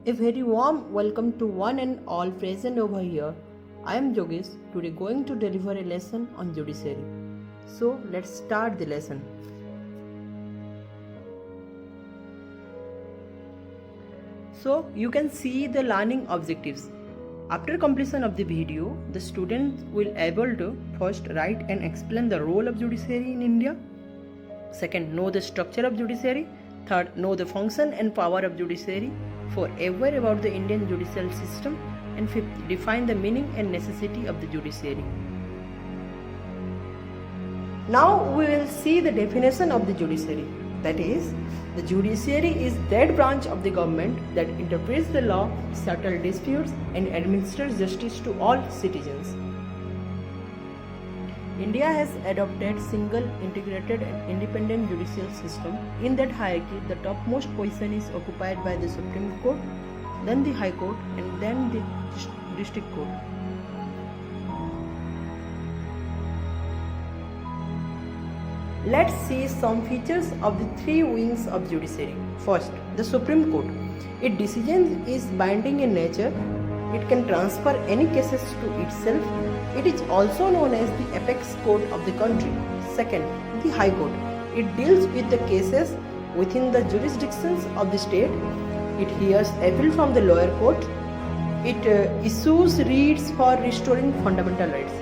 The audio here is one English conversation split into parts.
A very warm welcome to one and all present over here. I am Yogesh, today going to deliver a lesson on judiciary. So let's start the lesson. So you can see the learning objectives. After completion of the video, the students will able to first write and explain the role of judiciary in India. Second, know the structure of judiciary. Third, know the function and power of judiciary. Fourth, aware about the Indian judicial system. And fifth, define the meaning and necessity of the judiciary. Now we will see the definition of the judiciary. That is, the judiciary is that branch of the government that interprets the law, settles disputes, and administers justice to all citizens. India has adopted single, integrated and independent judicial system. In that hierarchy, the topmost position is occupied by the Supreme Court, then the High Court and then the District Court. Let's see some features of the three wings of judiciary. First, the Supreme Court. Its decision is binding in nature. It can transfer any cases to itself. It is also known as the apex court of the country. Second, the High Court. It deals with the cases within the jurisdictions of the state. It hears appeal from the lower court. It issues writs for restoring fundamental rights.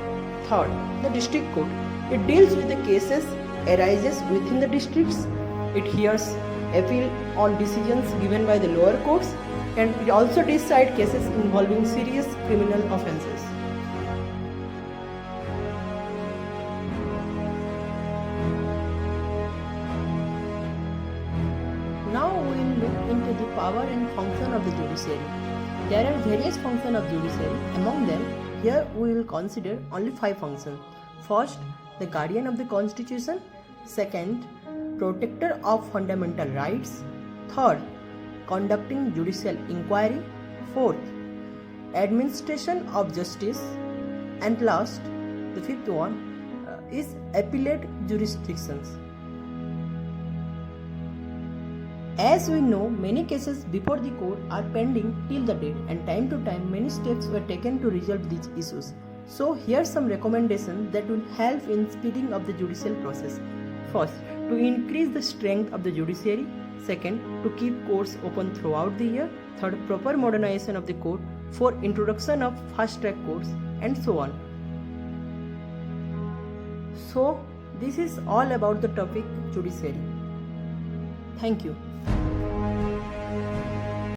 Third, the District Court. It deals with the cases arises within the districts. It hears appeal on decisions given by the lower courts, and it also decides cases involving serious criminal offences. Now we will look into the power and function of the judiciary. There are various functions of judiciary. Among them, here we will consider only 5 functions. First, the guardian of the constitution. Second, protector of fundamental rights. Third, conducting judicial inquiry. Fourth, administration of justice. And last, the fifth one is appellate jurisdictions. As we know, many cases before the court are pending till the date, and time to time many steps were taken to resolve these issues. So here are some recommendations that will help in speeding up the judicial process. First, to increase the strength of the judiciary. Second, to keep courts open throughout the year. Third, proper modernization of the court. Fourth, introduction of fast-track courts, and so on. So, this is all about the topic judiciary. Thank you.